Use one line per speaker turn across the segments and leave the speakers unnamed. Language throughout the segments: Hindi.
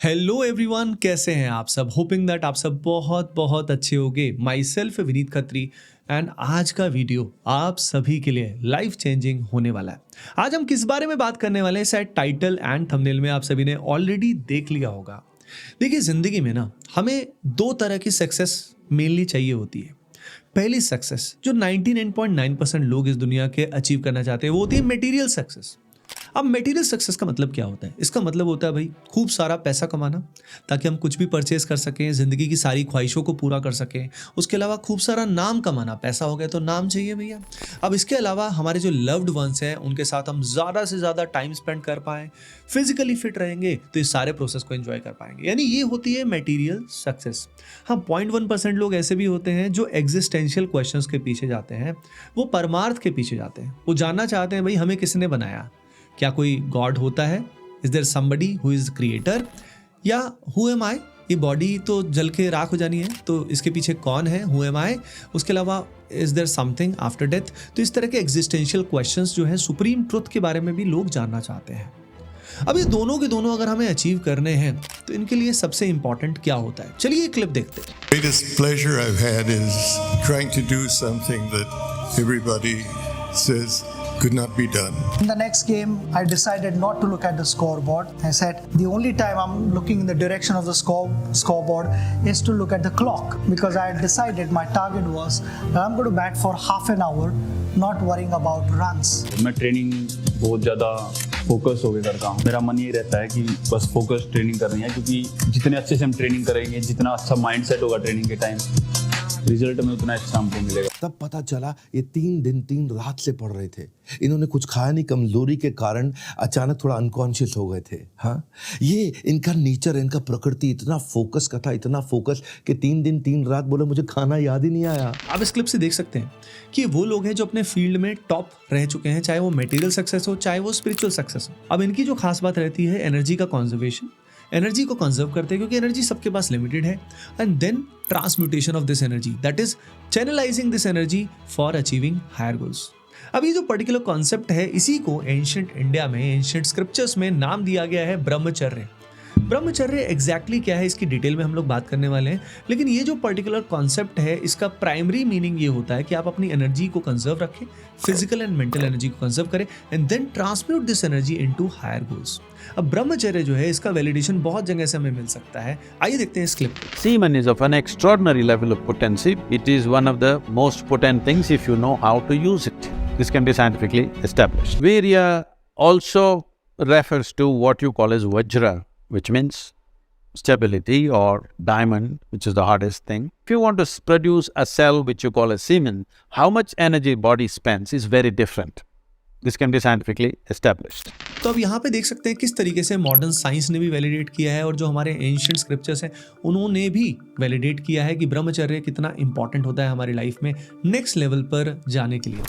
हेलो एवरीवन, कैसे हैं आप सब। होपिंग दैट आप सब बहुत बहुत अच्छे होंगे। My self Vineet Khatri and आज का वीडियो आप सभी के लिए लाइफ चेंजिंग होने वाला है। आज हम किस बारे में बात करने वाले हैं, शायद टाइटल एंड थंबनेल में आप सभी ने ऑलरेडी देख लिया होगा। देखिए, जिंदगी में ना हमें दो तरह की सक्सेस मेनली चाहिए होती है। पहली सक्सेस जो 99.9% लोग इस दुनिया के अचीव करना चाहते हैं वो होती है मटेरियल सक्सेस। अब मटेरियल सक्सेस का मतलब क्या होता है? इसका मतलब होता है भाई खूब सारा पैसा कमाना ताकि हम कुछ भी परचेज कर सकें, जिंदगी की सारी ख्वाहिशों को पूरा कर सकें। उसके अलावा खूब सारा नाम कमाना, पैसा हो गया तो नाम चाहिए भैया। अब इसके अलावा हमारे जो लव्ड वंस हैं उनके साथ हम ज़्यादा से ज़्यादा टाइम स्पेंड कर पाएँ, फिजिकली फिट रहेंगे तो इस सारे प्रोसेस को एंजॉय कर पाएंगे। यानी ये होती है मटेरियल सक्सेस। हाँ, 0.1% लोग ऐसे भी होते हैं जो एग्जिस्टेंशियल क्वेश्चंस के पीछे जाते हैं, वो परमार्थ के पीछे जाते हैं। वो जानना चाहते हैं भाई हमें किसने बनाया, क्या कोई गॉड होता है, is there somebody who is creator, या हु एम आई, ये बॉडी तो जल के राख हो जानी है तो इसके पीछे कौन है, हु एम आई। उसके अलावा is there something after death. तो इस तरह के एग्जिस्टेंशियल क्वेश्चंस जो है सुप्रीम ट्रुथ के बारे में भी लोग जानना चाहते हैं। अब ये दोनों के दोनों अगर हमें अचीव करने हैं तो इनके लिए सबसे इंपॉर्टेंट क्या होता है, चलिए एक क्लिप देखते हैं।
Greatest pleasure I've had is trying to do something that everybody says could not be done.
In the next game, I decided not to look at the scoreboard. I said the only time I'm looking in the direction of the scoreboard is to look at the clock, because I had decided my target was that I'm going to bat for half an hour, not worrying about runs.
मैं ट्रेनिंग बहुत ज़्यादा फोकस होकर करता हूँ। मेरा मन ये रहता है कि बस फोकस ट्रेनिंग करनी है, क्योंकि जितने अच्छे से हम ट्रेनिंग करेंगे, जितना अच्छा माइंडसेट होगा ट्रेनिंग के टाइम, रिजल्ट में उतना अच्छा हमको मिलेगा।
तब पता चला ये 3 दिन 3 रात से पढ़ रहे थे। इन्होंने कुछ खाया नहीं, कमजोरी के कारण अचानक थोड़ा अनकॉन्शियस हो गए थे। हाँ, ये इनका नेचर, इनका प्रकृति इतना फोकस का था, इतना फोकस कि 3 दिन 3 रात बोले मुझे खाना याद ही नहीं आया।
आप इस क्लिप से देख सकते हैं कि वो लोग हैं जो अपने फील्ड में टॉप रह चुके हैं, चाहे वो मटेरियल सक्सेस हो चाहे वो स्पिरिचुअल सक्सेस हो। अब इनकी जो खास बात रहती है एनर्जी का कॉन्जर्वेशन। एनर्जी को कंजर्व करते हैं क्योंकि एनर्जी सबके पास लिमिटेड है, and then transmutation of this energy, that is channelising this energy for achieving higher goals. अब ये जो पर्टिकुलर कॉन्सेप्ट है इसी को एंशिएंट इंडिया में, एंशिएंट स्क्रिप्चर्स में नाम दिया गया है ब्रह्मचर्य। ब्रह्मचर्य एग्जैक्टली क्या है इसकी डिटेल में हम लोग बात करने वाले हैं, लेकिन ये जो पर्टिकुलर कॉन्सेप्ट है इसका प्राइमरी मीनिंग ये होता है कि आप अपनी एनर्जी को कंजर्व रखें, फिजिकल एंड मेंटल एनर्जी को कंजर्व करें, and then transmute this energy into higher goals. अब ब्रह्मचर्य जो है इसका वैलिडेशन बहुत जगह से हमें मिल सकता है। आइए देखते हैं इस क्लिप को।
Semen is of an extraordinary level of potency. It is one of the most potent things if you know how to use it. This can be scientifically established. Virya also refers to what you call as Vajra, which means stability, or diamond, which is the hardest thing. If you want to produce a cell which you call as semen, how much energy body spends is very different. This can be scientifically established.
तो अब यहाँ पे देख सकते हैं किस तरीके से मॉडर्न साइंस ने भी वैलिडेट किया है और जो हमारे एंशिएंट स्क्रिप्चर्स हैं उन्होंने भी वैलिडेट किया है कि ब्रह्मचर्य कितना इंपॉर्टेंट होता है हमारी लाइफ में नेक्स्ट लेवल पर जाने के लिए।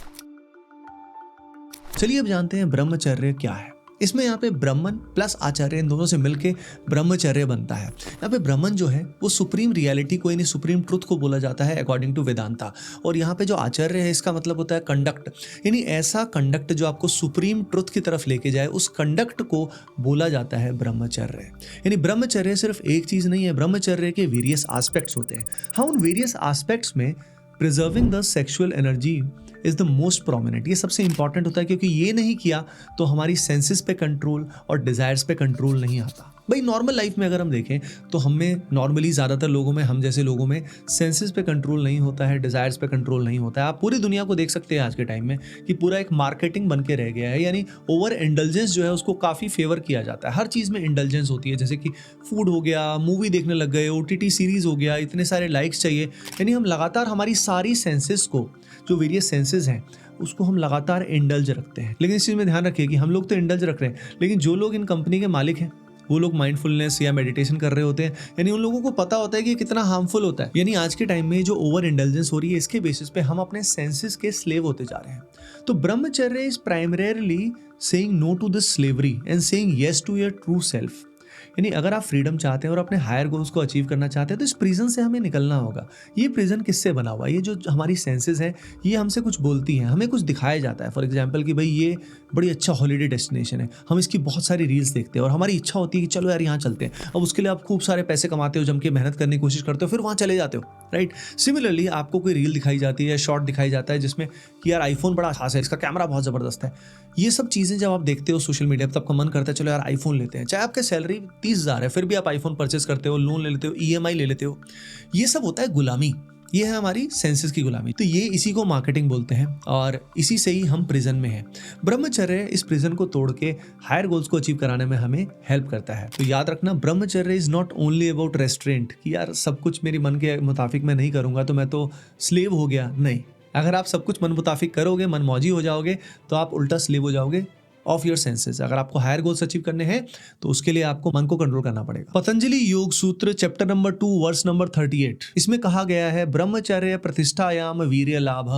चलिए अब जानते हैं ब्रह्मचर्य क्या है। इसमें यहाँ पे ब्रह्मन प्लस आचार्य, इन दोनों से मिलके ब्रह्मचर्य बनता है। यहाँ पे ब्रह्मन जो है वो सुप्रीम रियलिटी को, यानी सुप्रीम ट्रुथ को बोला जाता है अकॉर्डिंग टू वेदांता। और यहाँ पे जो आचार्य है इसका मतलब होता है कंडक्ट, यानी ऐसा कंडक्ट जो आपको सुप्रीम ट्रुथ की तरफ लेके जाए, उस कंडक्ट को बोला जाता है ब्रह्मचर्य। यानी ब्रह्मचर्य सिर्फ एक चीज़ नहीं है, ब्रह्मचर्य के वेरियस एस्पेक्ट्स होते हैं। हाँ, उन वेरियस एस्पेक्ट्स में preserving the sexual energy is the most prominent. ये सबसे इंपॉर्टेंट होता है क्योंकि ये नहीं किया तो हमारी सेंसेस पे कंट्रोल और डिजायर्स पे कंट्रोल नहीं आता। भाई नॉर्मल लाइफ में अगर हम देखें तो हमें नॉर्मली ज़्यादातर लोगों में, हम जैसे लोगों में सेंसेस पे कंट्रोल नहीं होता है, डिजायर्स पे कंट्रोल नहीं होता है। आप पूरी दुनिया को देख सकते हैं आज के टाइम में कि पूरा एक मार्केटिंग बन के रह गया है, यानी ओवर इंडल्जेंस जो है उसको काफ़ी फेवर किया जाता है। हर चीज़ में इंडल्जेंस होती है, जैसे कि फूड हो गया, मूवी देखने लग गए, OTT सीरीज़ हो गया, इतने सारे लाइक्स चाहिए। यानी हम लगातार हमारी सारी सेंसेस को, जो वेरियस सेंसेस हैं उसको हम लगातार इंडल्ज रखते हैं। लेकिन इस चीज़ में ध्यान रखिए कि हम लोग तो इंडल्ज रख रहे हैं, लेकिन जो लोग इन कंपनी के मालिक हैं वो लोग माइंडफुलनेस या मेडिटेशन कर रहे होते हैं, यानी उन लोगों को पता होता है कि कितना हार्मफुल होता है। यानी आज के टाइम में जो ओवर इंडल्जेंस हो रही है इसके बेसिस पे हम अपने सेंसेस के स्लेव होते जा रहे हैं। तो brahmacharya is primarily saying no to this slavery and saying yes to your true self. यानी अगर आप फ्रीडम चाहते हैं और अपने हायर गोल्स को अचीव करना चाहते हैं तो इस प्रिजन से हमें निकलना होगा। ये प्रिजन किससे बना हुआ है? ये जो हमारी सेंसेस हैं ये हमसे कुछ बोलती हैं, हमें कुछ दिखाया जाता है। फॉर एग्जाम्पल कि भाई ये बड़ी अच्छा हॉलीडे डेस्टिनेशन है, हम इसकी बहुत सारी रील्स देखते हैं और हमारी इच्छा होती है कि चलो यार यहाँ चलते हैं। अब उसके लिए आप खूब सारे पैसे कमाते हो, जम के मेहनत करने की कोशिश करते हो, फिर वहाँ चले जाते हो, राइट। सिमिलरली आपको कोई रील दिखाई जाती है या शॉर्ट दिखाई जाता है जिसमें कि यार आईफोन बड़ा खास है, इसका कैमरा बहुत ज़बरदस्त है। ये सब चीज़ें जब आप देखते हो सोशल मीडिया पर, तो आपका मन करता है चलो यार आईफोन लेते हैं। चाहे आपकी सैलरी 30,000 है फिर भी आप आईफोन परचेस करते हो, लोन ले लेते हो, EMI ले लेते हो। ये सब होता है गुलामी, ये है हमारी सेंसेस की गुलामी। तो ये इसी को मार्केटिंग बोलते हैं और इसी से ही हम प्रिजन में हैं। ब्रह्मचर्य इस प्रिजन को तोड़ के हायर गोल्स को अचीव कराने में हमें हेल्प करता है। तो याद रखना, ब्रह्मचर्य is not only about restaurant कि यार सब कुछ मेरी मन के मुताबिक मैं नहीं करूंगा तो मैं तो स्लेव हो गया। नहीं, अगर आप सब कुछ मन मुताबिक करोगे, मन मौजी हो जाओगे, तो आप उल्टा स्लेव हो जाओगे ऑफ योर सेंसेस। अगर आपको हायर गोल्स अचीव करने हैं तो उसके लिए आपको मन को कंट्रोल करना पड़ेगा। पतंजलि योग सूत्र चैप्टर नंबर 2 वर्स नंबर 38, इसमें कहा गया है ब्रह्मचर्य प्रतिष्ठायाम वीर्य लाभ।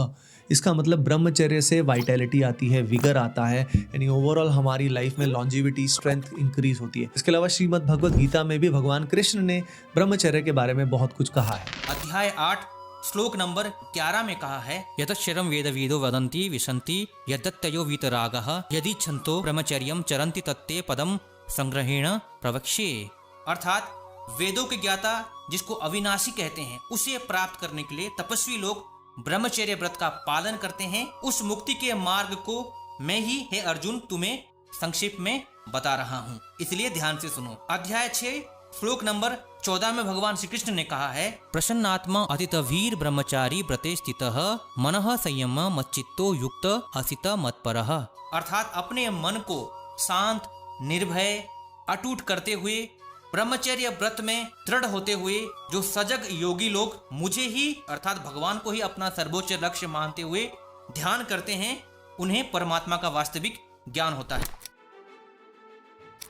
इसका मतलब ब्रह्मचर्य से वाइटैलिटी आती है, विगर आता है, यानी ओवरऑल हमारी लाइफ में लॉन्जिविटी, स्ट्रेंथ इंक्रीज होती है। इसके अलावा श्रीमद् भगवद गीता में भी भगवान कृष्ण ने ब्रह्मचर्य के बारे में बहुत कुछ कहा है।
अध्याय 8 श्लोक नंबर 11 में कहा है, यतश्चरम वेदविदो वदन्ति विशन्ति यद्दत्तयो वीतरागः यदि छन्तो ब्रह्मचर्यम चरन्ति तत्ते पदम संग्रहेण प्रवक्ष्ये। अर्थात वेदों के ज्ञाता जिसको अविनाशी कहते हैं, उसे प्राप्त करने के लिए तपस्वी लोग ब्रह्मचर्य व्रत का पालन करते हैं। उस मुक्ति के मार्ग को मैं ही, हे अर्जुन, तुम्हें संक्षेप में बता रहा हूँ, इसलिए ध्यान से सुनो। अध्याय 6 श्लोक नंबर 14 में भगवान श्री कृष्ण ने कहा है, प्रसन्नात्मा अतित वीर ब्रह्मचारी व्रते स्थितः मनः संयम मच्चित्तो युक्त हसित मत्परः। अर्थात अपने मन को शांत, निर्भय, अटूट करते हुए, ब्रह्मचर्य व्रत में दृढ़ होते हुए जो सजग योगी लोग मुझे ही अर्थात भगवान को ही अपना सर्वोच्च लक्ष्य मानते हुए ध्यान करते हैं, उन्हें परमात्मा का वास्तविक ज्ञान होता है।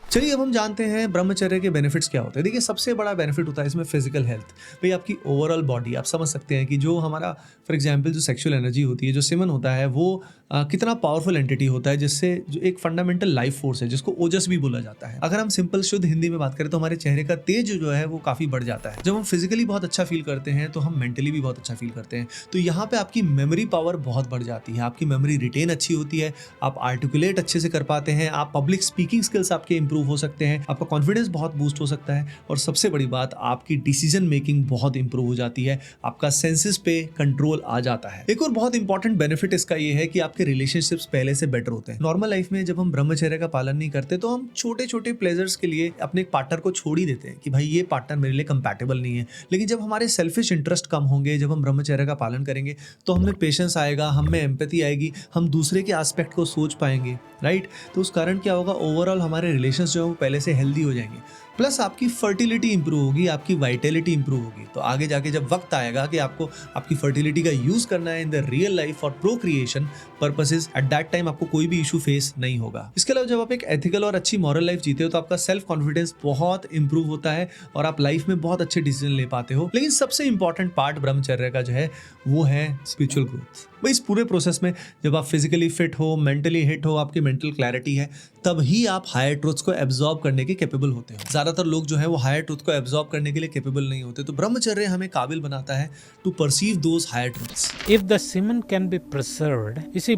चलिए अब हम जानते हैं ब्रह्मचर्य के बेनिफिट्स क्या होते हैं। देखिए सबसे बड़ा बेनिफिट होता है इसमें फिजिकल हेल्थ। भाई आपकी ओवरऑल बॉडी, आप समझ सकते हैं कि जो हमारा फॉर एग्जांपल जो सेक्सुअल एनर्जी होती है, जो सीमन होता है, वो कितना पावरफुल एंटिटी होता है, जिससे जो एक फंडामेंटल लाइफ फोर्स है जिसको ओजस भी बोला जाता है। अगर हम सिंपल शुद्ध हिंदी में बात करें तो हमारे चेहरे का तेज जो है वो काफ़ी बढ़ जाता है। जब हम फिजिकली बहुत अच्छा फील करते हैं तो हम मेंटली भी बहुत अच्छा फील करते हैं। तो यहाँ पे आपकी मेमोरी पावर बहुत बढ़ जाती है, आपकी मेमोरी रिटेन अच्छी होती है, आप आर्टिकुलेट अच्छे से कर पाते हैं, आप पब्लिक स्पीकिंग स्किल्स आपके इंप्रूव हो सकते हैं, आपका कॉन्फिडेंस बहुत बूस्ट हो सकता है, और सबसे बड़ी बात आपकी डिसीजन मेकिंग बहुत इंप्रूव हो जाती है, आपका सेंसेस पे कंट्रोल आ जाता है। एक और बहुत इंपॉर्टेंट बेनिफिट इसका ये है कि आपके रिलेशनशिप्स पहले से बेटर होते हैं। नॉर्मल लाइफ में जब हम ब्रह्मचर्य का पालन नहीं करते तो हम छोटे छोटे प्लेजर्स के लिए अपने पार्टनर को छोड़ ही देते हैं कि भाई ये पार्टनर मेरे लिए कंपैटिबल नहीं है। लेकिन जब हमारे सेल्फिश इंटरेस्ट कम होंगे, जब हम ब्रह्मचर्य का पालन करेंगे तो हमें पेशेंस आएगा, हमें एम्पैथी आएगी, हम दूसरे के एस्पेक्ट को सोच पाएंगे, राइट। तो उस कारण क्या होगा, ओवरऑल हमारे रिलेशंस जो है वो पहले से हेल्दी हो जाएंगे, प्लस आपकी फर्टिलिटी इंप्रूव होगी, आपकी वाइटैलिटी इंप्रूव होगी। तो आगे जाके जब वक्त आएगा कि आपको आपकी फर्टिलिटी का यूज करना है in the real life for procreation purposes, at that time आपको कोई भी इशू फेस नहीं होगा। इसके अलावा जब आप एक एथिकल और अच्छी मॉरल लाइफ जीते हो तो आपका सेल्फ कॉन्फिडेंस बहुत इंप्रूव होता है और आप लाइफ में बहुत अच्छे डिसीजन ले पाते हो। लेकिन सबसे इंपॉर्टेंट पार्ट ब्रह्मचर्य का जो है वो है स्पिरिचुअल ग्रोथ। भाई इस पूरे प्रोसेस में जब आप फिजिकली फिट हो, मेंटली हिट हो, आपकी मेंटल क्लैरिटी है, तब ही आप हायर ट्रूथ्स को एब्जॉर्ब करने के कैपेबल होते हो। ज्यादातर लोग जो है वो हायर ट्रूथ को एब्जॉर्ब करने के लिए कैपेबल नहीं होते। तो ब्रह्मचर्य हमें काबिल बनाता है to perceive those higher truths.
If the semen can be preserved, you see,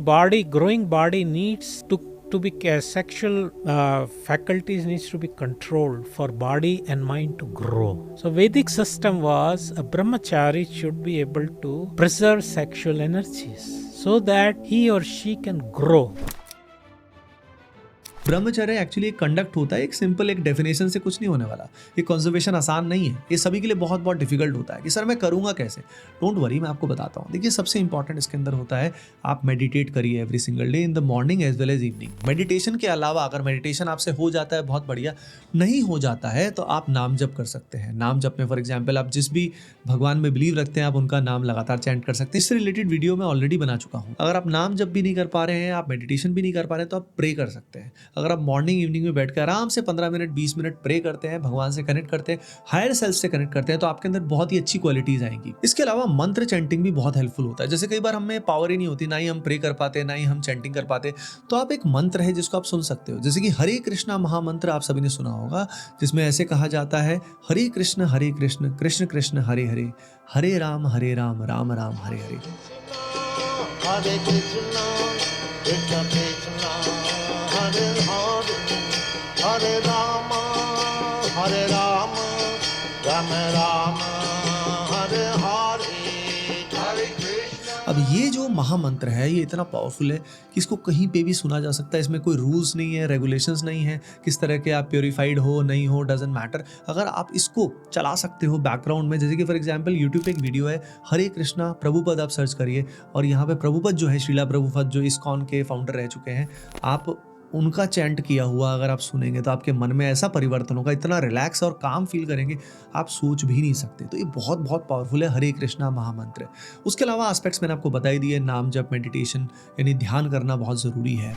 growing body needs to be sexual faculties needs to be controlled for body and mind to grow. So Vedic system was a brahmachari should be able to preserve sexual energies so that he or she can grow.
ब्रह्मचर्य एक्चुअली एक कंडक्ट होता है, एक सिंपल एक डेफिनेशन से कुछ नहीं होने वाला। ये कंजर्वेशन आसान नहीं है, ये सभी के लिए बहुत बहुत डिफिकल्ट होता है कि सर मैं करूँगा कैसे। डोंट वरी, मैं आपको बताता हूँ। देखिए सबसे इंपॉर्टेंट इसके अंदर होता है आप मेडिटेट करिए every single day in the morning as well as evening. Meditation के अलावा अगर मेडिटेशन आपसे हो जाता है बहुत बढ़िया, नहीं हो जाता है तो आप नाम जप कर सकते हैं। नाम जप में फॉर एग्जाम्पल आप जिस भी भगवान में बिलीव रखते हैं आप उनका नाम लगातार चैंट कर सकते हैं। इससे रिलेटेड वीडियो मैं ऑलरेडी बना चुका हूँ। अगर आप नाम जप भी नहीं कर पा रहे हैं, आप मेडिटेशन भी नहीं कर पा रहे हैं, तो आप प्रे कर सकते हैं। अगर आप मॉर्निंग इवनिंग में बैठ कर आराम से 15 मिनट 20 मिनट प्रे करते हैं, भगवान से कनेक्ट करते हैं, हायर सेल्फ से कनेक्ट करते हैं, तो आपके अंदर बहुत ही अच्छी क्वालिटीज आएंगी। इसके अलावा मंत्र चैंटिंग भी बहुत हेल्पफुल होता है। जैसे कई बार हमें पावर ही नहीं होती, ना ही हम प्रे कर पाते, ना ही हम चैंटिंग कर पाते, तो आप एक मंत्र है जिसको आप सुन सकते हो, जैसे कि हरे कृष्णा महामंत्र आप सभी ने सुना होगा, जिसमें ऐसे कहा जाता है हरे कृष्ण कृष्ण कृष्ण हरे हरे, हरे Ram Ram Ram Hare Hare.
Hare Krishna, Krishna Krishna, Hare Hare, Hare Rama, Rama Rama, Hare Hare, Hare Krishna।
अब ये जो महामंत्र है ये इतना पावरफुल है कि इसको कहीं पे भी सुना जा सकता है। इसमें कोई रूल्स नहीं है, रेगुलेशंस नहीं है, किस तरह के आप प्योरीफाइड हो नहीं हो, डजंट मैटर। अगर आप इसको चला सकते हो बैकग्राउंड में, जैसे कि फॉर एग्जांपल यूट्यूब पे एक वीडियो है हरे कृष्णा प्रभुपद, आप सर्च करिए और यहाँ पे प्रभुपद जो है, श्रीला प्रभुपद जो इस्कॉन के फाउंडर रह चुके हैं, आप उनका चैंट किया हुआ अगर आप सुनेंगे तो आपके मन में ऐसा परिवर्तन होगा, इतना रिलैक्स और काम फील करेंगे आप सोच भी नहीं सकते। तो ये बहुत बहुत पावरफुल है हरे कृष्णा महामंत्र। उसके अलावा एस्पेक्ट्स मैंने आपको बताई दिए, नाम जप, मेडिटेशन यानी ध्यान करना बहुत ज़रूरी है।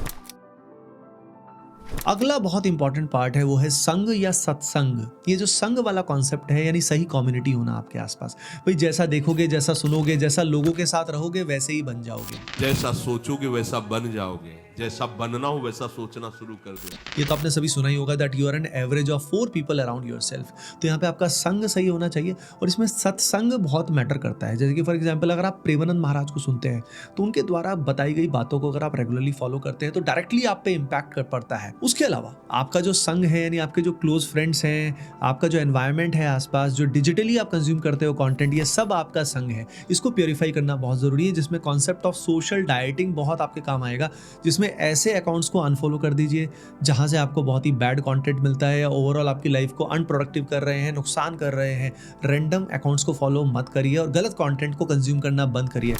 अगला बहुत इंपॉर्टेंट पार्ट है वो है संग या सत्संग। ये जो संग वाला कॉन्सेप्ट है यानी सही कम्युनिटी होना आपके आसपास। भाई जैसा देखोगे, जैसा सुनोगे, जैसा लोगों के साथ रहोगे वैसे ही बन जाओगे।
जैसा सोचोगे वैसा बन जाओगे, जैसा बनना हो वैसा सोचना शुरू कर दो।
ये तो आपने सभी सुना ही होगा that you are an average of 4 people around yourself. तो यहाँ पे आपका संग सही होना चाहिए और इसमें सत्संग बहुत मैटर करता है। जैसे कि फॉर एग्जांपल अगर आप प्रेमानंद महाराज को सुनते हैं तो उनके द्वारा बताई गई बातों को अगर आप रेगुलरली फॉलो करते हैं तो डायरेक्टली आप पे इम्पैक्ट कर पड़ता है। उसके अलावा आपका जो संग है यानी आपके जो क्लोज फ्रेंड्स हैं, आपका जो एनवायरमेंट है आसपास, जो डिजिटली आप कंज्यूम करते हो कंटेंट, ये सब आपका संग है। इसको प्योरीफाई करना बहुत जरूरी है, जिसमें कॉन्सेप्ट ऑफ सोशल डाइटिंग बहुत आपके काम आएगा, जिसमें ऐसे अकाउंट्स को अनफॉलो कर दीजिए जहां से आपको बहुत ही बैड कंटेंट मिलता है या ओवरऑल आपकी लाइफ को अनप्रोडक्टिव कर रहे हैं, नुकसान कर रहे हैं। रैंडम अकाउंट्स को फॉलो मत करिए और गलत कंटेंट को कंज्यूम करना बंद करिए।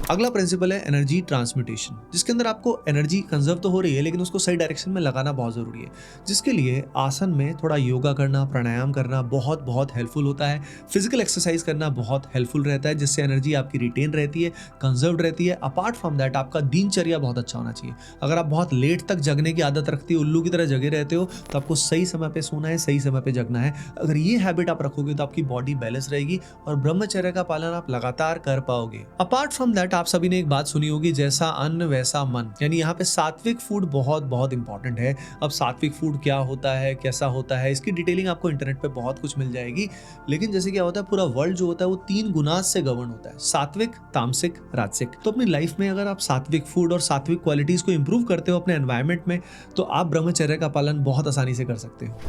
अगला प्रिंसिपल है एनर्जी ट्रांसमिटेशन, जिसके अंदर आपको एनर्जी कंजर्व तो हो रही है लेकिन उसको सही डायरेक्शन में लगाना बहुत ज़रूरी है, जिसके लिए आसन में थोड़ा योगा करना, प्राणायाम करना बहुत बहुत हेल्पफुल होता है। फिजिकल एक्सरसाइज करना बहुत हेल्पफुल रहता है, जिससे एनर्जी आपकी रिटेन रहती है, कंजर्व रहती है। अपार्ट फ्रॉम दैट आपका दिनचर्या बहुत अच्छा होना चाहिए। अगर आप बहुत लेट तक जगने की आदत रखते हो, उल्लू की तरह जगे रहते हो, तो आपको सही समय पे सोना है, सही समय पे जगना है। अगर ये हैबिट आप रखोगे तो आपकी बॉडी बैलेंस रहेगी और ब्रह्मचर्य का पालन आप लगातार कर पाओगे। अपार्ट फ्रॉम दैट आप सभी ने एक बात सुनी होगी, जैसा अन्न वैसा मन, यानी यहाँ पे सात्विक फूड बहुत बहुत इंपॉर्टेंट है। अब सात्विक फूड क्या होता है, कैसा होता है, इसकी डिटेलिंग आपको इंटरनेट पे बहुत कुछ मिल जाएगी। लेकिन जैसे क्या होता है, पूरा वर्ल्ड जो होता है वो 3 गुना से गवर्न होता है, सात्विक, तामसिक, राजसिक। तो अपनी लाइफ में अगर आप सात्विक फूड और सात्विक क्वालिटीज को इंप्रूव करते हो अपने एनवायरमेंट में, तो आप ब्रह्मचर्य का पालन बहुत आसानी से कर सकते हो।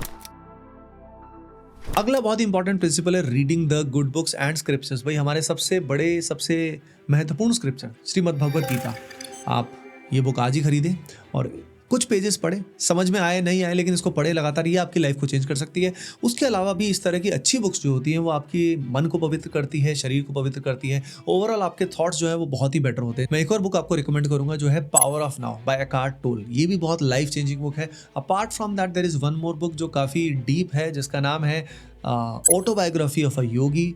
अगला बहुत इंपॉर्टेंट प्रिंसिपल है reading the good books and scriptures. भाई हमारे सबसे बड़े, सबसे महत्वपूर्ण स्क्रिप्चर श्रीमद् भगवत गीता, आप ये बुक आज ही खरीदें और कुछ पेजेस पढ़े, समझ में आए नहीं आए लेकिन इसको पढ़े लगातार, ये आपकी लाइफ को चेंज कर सकती है। उसके अलावा भी इस तरह की अच्छी बुक्स जो होती हैं वो आपकी मन को पवित्र करती है, शरीर को पवित्र करती है, ओवरऑल आपके थॉट्स जो है वो बहुत ही बेटर होते हैं। मैं एक और बुक आपको रिकमेंड करूंगा जो है power of now by Eckhart Tolle. ये भी बहुत लाइफ चेंजिंग बुक है। Apart from that there is one more book जो काफ़ी डीप है, जिसका नाम है autobiography of a yogi.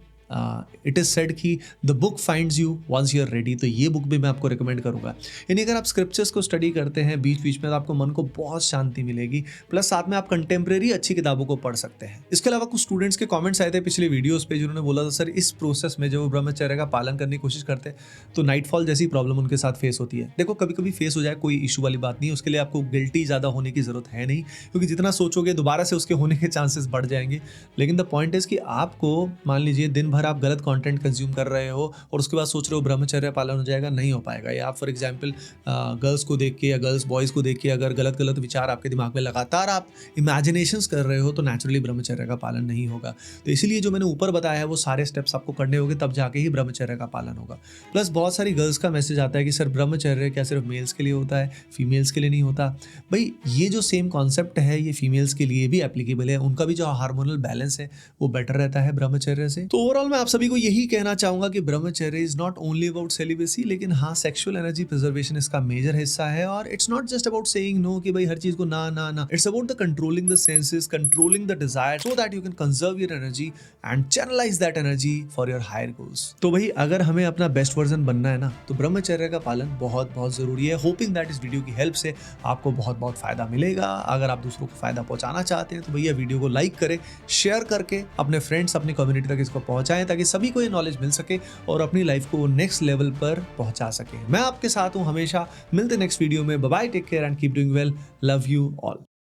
It is said कि the book finds you once you are ready. तो ये बुक भी मैं आपको रिकमेंड करूंगा। यानी अगर आप स्क्रिप्चर्स को स्टडी करते हैं बीच बीच में तो आपको मन को बहुत शांति मिलेगी, प्लस साथ में आप कंटेम्प्रेरी अच्छी किताबों को पढ़ सकते हैं। इसके अलावा कुछ स्टूडेंट्स के कमेंट्स आए थे पिछले वीडियोस पे, जिन्होंने बोला था सर इस प्रोसेस में जो ब्रह्मचर्य का पालन करने की कोशिश करते हैं तो नाइटफॉल जैसी प्रॉब्लम उनके साथ फेस होती है। देखो कभी कभी फेस हो जाए, कोई इशू वाली बात नहीं, उसके लिए आपको गिल्टी ज़्यादा होने की जरूरत है नहीं, क्योंकि जितना सोचोगे दोबारा से उसके होने के चांसेस बढ़ जाएंगे। लेकिन द पॉइंट इज कि आपको मान लीजिए दिन भर आप गलत कंटेंट कंज्यूम कर रहे हो और उसके बाद सोच रहे हो ब्रह्मचर्य पालन हो जाएगा, नहीं हो पाएगा। या आप फॉर एग्जांपल गर्ल्स को देख के या गर्ल्स बॉयज़ को देख के अगर गलत गलत विचार आपके दिमाग में लगातार आप इमेजिनेशंस कर रहे हो तो नेचुरली ब्रह्मचर्य का पालन नहीं होगा। तो इसीलिए जो मैंने ऊपर बताया है वो सारे स्टेप्स आपको करने होंगे, तब जाके ही ब्रह्मचर्य का पालन होगा। प्लस बहुत सारी गर्ल्स का मैसेज आता है कि सर ब्रह्मचर्य क्या सिर्फ मेल्स के लिए होता है, फीमेल्स के लिए नहीं होता। भाई ये जो सेम कॉन्सेप्ट है ये फीमेल्स के लिए भी एप्लीकेबल है, उनका भी जो हार्मोनल बैलेंस है वो बेटर रहता है ब्रह्मचर्य से। तो ओवरऑल मैं आप सभी को यही कहना चाहूंगा कि brahmacharya is not only about celibacy, लेकिन हाँ सेक्सुअल एनर्जी प्रिजर्वेशन इसका मेजर हिस्सा है। और it's not just about saying no कि भाई हर चीज को ना ना ना, it's about the controlling the senses, controlling the desire, so that you can conserve your energy and channelise that energy for your higher goals. तो भाई अगर हमें अपना बेस्ट वर्जन बनना है ना, तो ब्रह्मचर्य का पालन बहुत बहुत जरूरी है। होपिंग दैट इस वीडियो की हेल्प से आपको बहुत बहुत फायदा मिलेगा। अगर आप दूसरों को फायदा पहुंचाना चाहते हैं तो भैया वीडियो को लाइक करें, शेयर करके अपने फ्रेंड्स, अपनी कम्युनिटी तक इसको पहुंचाएं, ताकि सभी को ये नॉलेज मिल सके और अपनी लाइफ को नेक्स्ट लेवल पर पहुंचा सके। मैं आपके साथ हूं हमेशा। मिलते नेक्स्ट वीडियो में। Bye bye, take care and keep doing well. Love you all.